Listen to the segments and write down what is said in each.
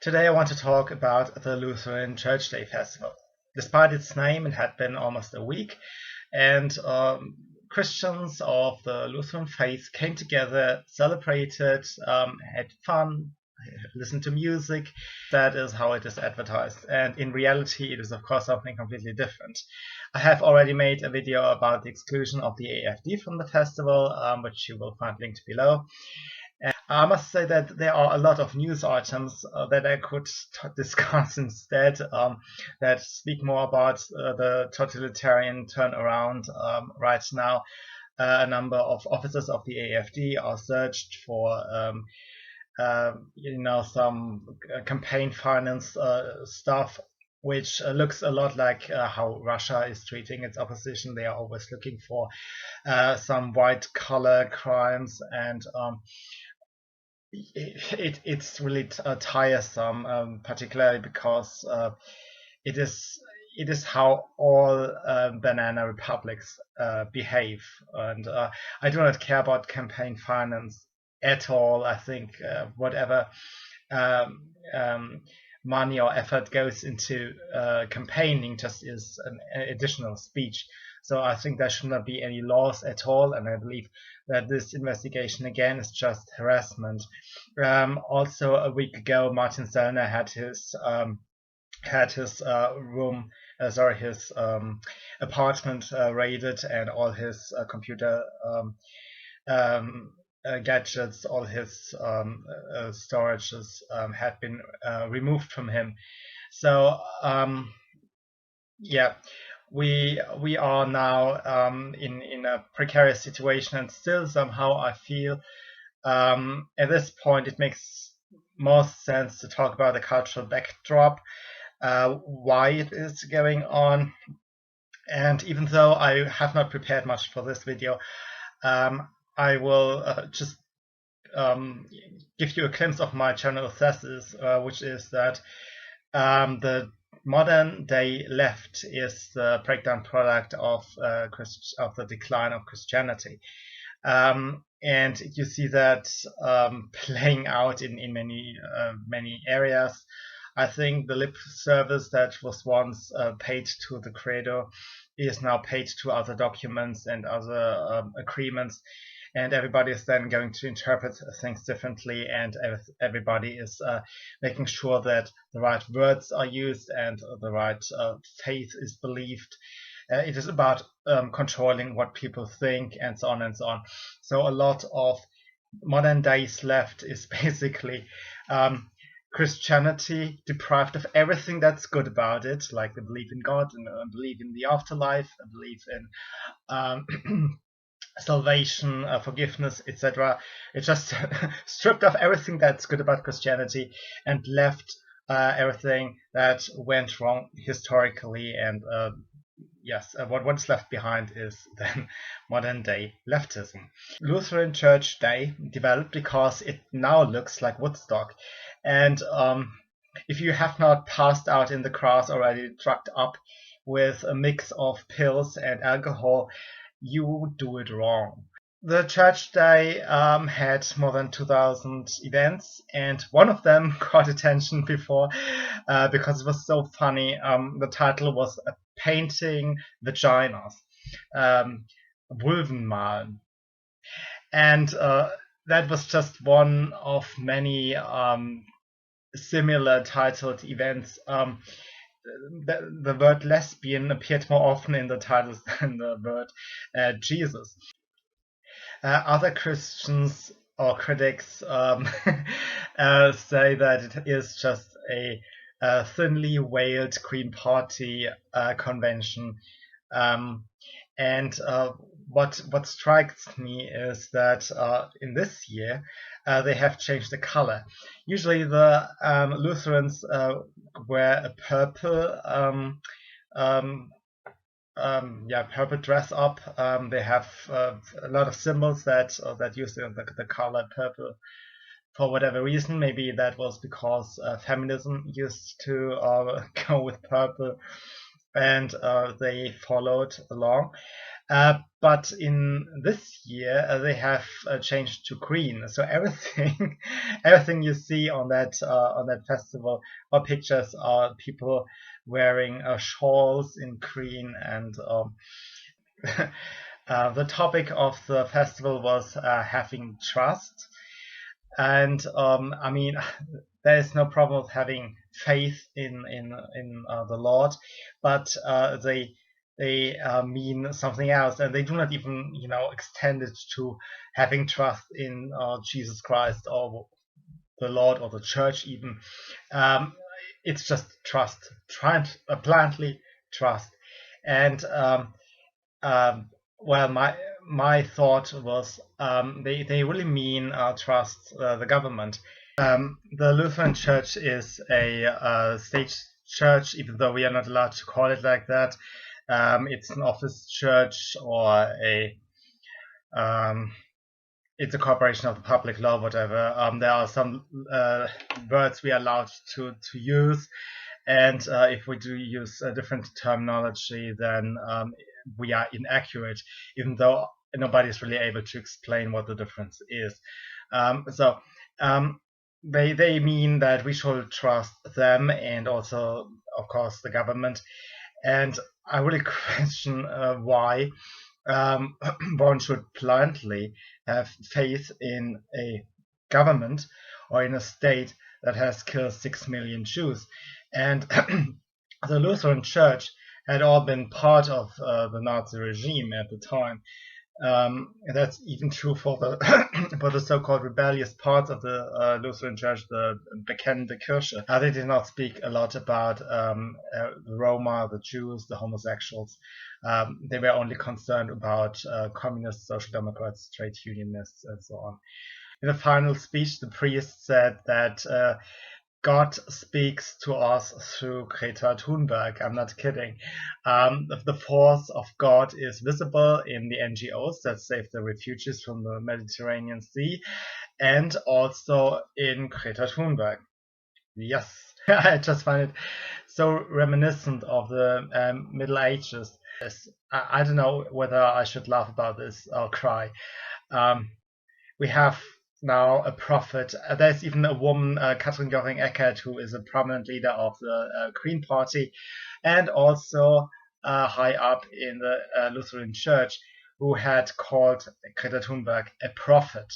Today I want to talk about the Lutheran Church Day Festival. Despite its name, it had been almost a week, and Christians of the Lutheran faith came together, celebrated, had fun, listened to music. That is how it is advertised, and in reality it is of course something completely different. I have already made a video about the exclusion of the AfD from the festival, which you will find linked below. I must say that there are a lot of news items that I could discuss instead that speak more about the totalitarian turnaround right now. A number of officers of the AfD are searched for some campaign finance stuff, which looks a lot like how Russia is treating its opposition. They are always looking for some white collar crimes, and it's really tiresome, particularly because it is how all banana republics behave, and I do not care about campaign finance at all. I think whatever money or effort goes into campaigning just is an additional speech. So I think there should not be any laws at all, and I believe that this investigation again is just harassment. Also, a week ago, Martin Sellner had his apartment raided, and all his computer gadgets, all his storages had been removed from him. So yeah, we are now in a precarious situation, and still somehow I feel at this point it makes more sense to talk about the cultural backdrop, why it is going on. And even though I have not prepared much for this video, I will just give you a glimpse of my general thesis, which is that the modern day left is the breakdown product of the decline of Christianity. And you see that playing out in many areas. I think the lip service that was once paid to the Creator is now paid to other documents and other agreements, and everybody is then going to interpret things differently, and everybody is making sure that the right words are used and the right faith is believed. It is about controlling what people think, and so on and so on. So a lot of modern days left is basically Christianity deprived of everything that's good about it, like the belief in God and belief in the afterlife, a belief in salvation, forgiveness, etc. It just stripped off everything that's good about Christianity and left everything that went wrong historically. And what is left behind is then modern day leftism. Lutheran Church Day developed because it now looks like Woodstock. And if you have not passed out in the grass already, drugged up with a mix of pills and alcohol, you do it wrong. The Church Day had more than 2,000 events, and one of them caught attention before because it was so funny. The title was Painting Vaginas, Vulven malen. And that was just one of many similar titled events. The word lesbian appeared more often in the titles than the word Jesus. Other Christians or critics say that it is just a thinly veiled Green Party convention. And what strikes me is that in this year they have changed the color. Usually the Lutherans wear a purple purple dress up. They have a lot of symbols that use the color purple for whatever reason. Maybe that was because feminism used to go with purple, and they followed along. But in this year, they have changed to green. So everything, everything you see on that festival or pictures are people wearing shawls in green, and the topic of the festival was having trust. And I mean, there is no problem with having faith in the Lord, but they mean something else, and they do not even extend it to having trust in Jesus Christ or the Lord or the Church even. Um, it's just trust, blindly trust, and well, my thought was they really mean trust the government. The Lutheran Church is a state church, even though we are not allowed to call it like that. It's an office church, or it's a corporation of the public law, whatever. There are some words we are allowed to use, and if we do use a different terminology, then we are inaccurate, even though nobody's really able to explain what the difference is. So they mean that we should trust them, and also, of course, the government. And I really question why one should blindly have faith in a government or in a state that has killed 6 million Jews. And the Lutheran Church had all been part of the Nazi regime at the time. That's even true for the for the so-called rebellious parts of the Lutheran Church, the bekennende Kirche. They did not speak a lot about the Roma, the Jews, the homosexuals. They were only concerned about communists, social democrats, trade unionists, and so on. In the final speech, the priest said that God speaks to us through Greta Thunberg. I'm not kidding. The force of God is visible in the NGOs that save the refugees from the Mediterranean Sea, and also in Greta Thunberg. Yes, I just find it so reminiscent of the Middle Ages. I don't know whether I should laugh about this or cry. We have now a prophet. There's even a woman, Katrin Göring-Eckart, who is a prominent leader of the Green Party, and also high up in the Lutheran Church, who had called Greta Thunberg a prophet.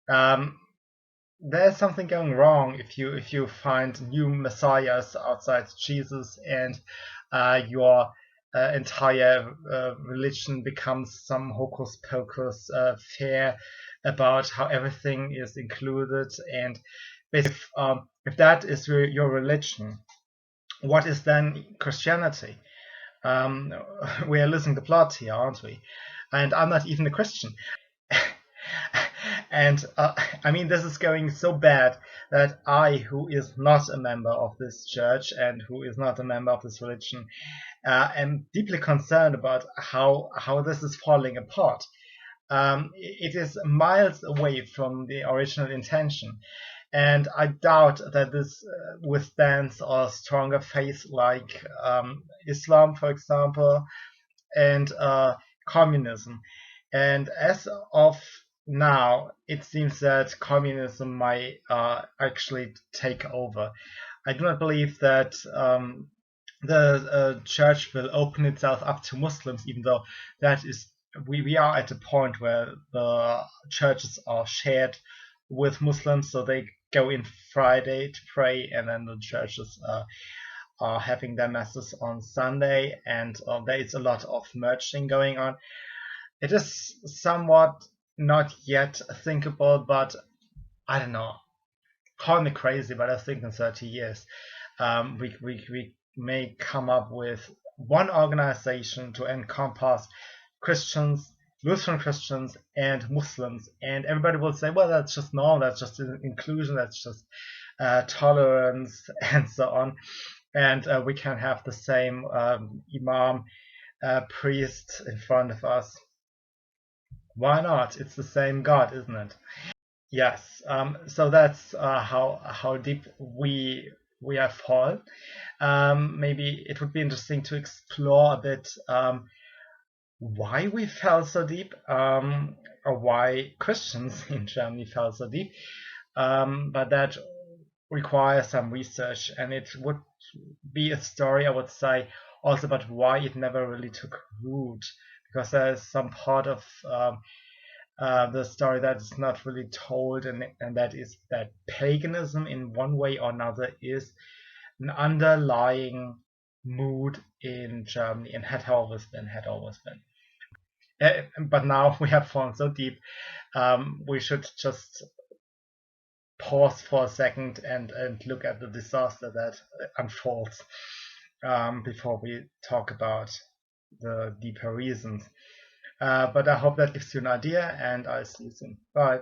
There's something going wrong if you find new messiahs outside Jesus, and your entire religion becomes some hocus pocus fair about how everything is included. And if that is your religion, what is then Christianity? We are losing the plot here, aren't we? And I'm not even a Christian. And I mean, this is going so bad that I, who is not a member of this church and who is not a member of this religion, am deeply concerned about how this is falling apart. It is miles away from the original intention, and I doubt that this withstands a stronger faith like Islam, for example, and communism. And as of now, it seems that communism might actually take over. I do not believe that the church will open itself up to Muslims, even though that is we are at a point where the churches are shared with Muslims, so they go in Friday to pray, and then the churches are having their masses on Sunday, and there is a lot of merging going on. It is somewhat not yet thinkable, but I don't know. Call me crazy, but I think in 30 years we may come up with one organization to encompass Christians, Lutheran Christians, and Muslims, and everybody will say, well, that's just normal, that's just inclusion, that's just tolerance, and so on. And we can have the same imam, priest in front of us. Why not? It's the same God, isn't it? Yes. So that's how deep we have fallen. Maybe it would be interesting to explore a bit why we fell so deep, or why Christians in Germany fell so deep. But that requires some research, and it would be a story, I would say, also about why it never really took root, because there's some part of the story that is not really told, and that is that paganism in one way or another is an underlying mood in Germany, and had always been. But now we have fallen so deep, we should just pause for a second and look at the disaster that unfolds, before we talk about the deeper reasons. But I hope that gives you an idea, and I'll see you soon. Bye.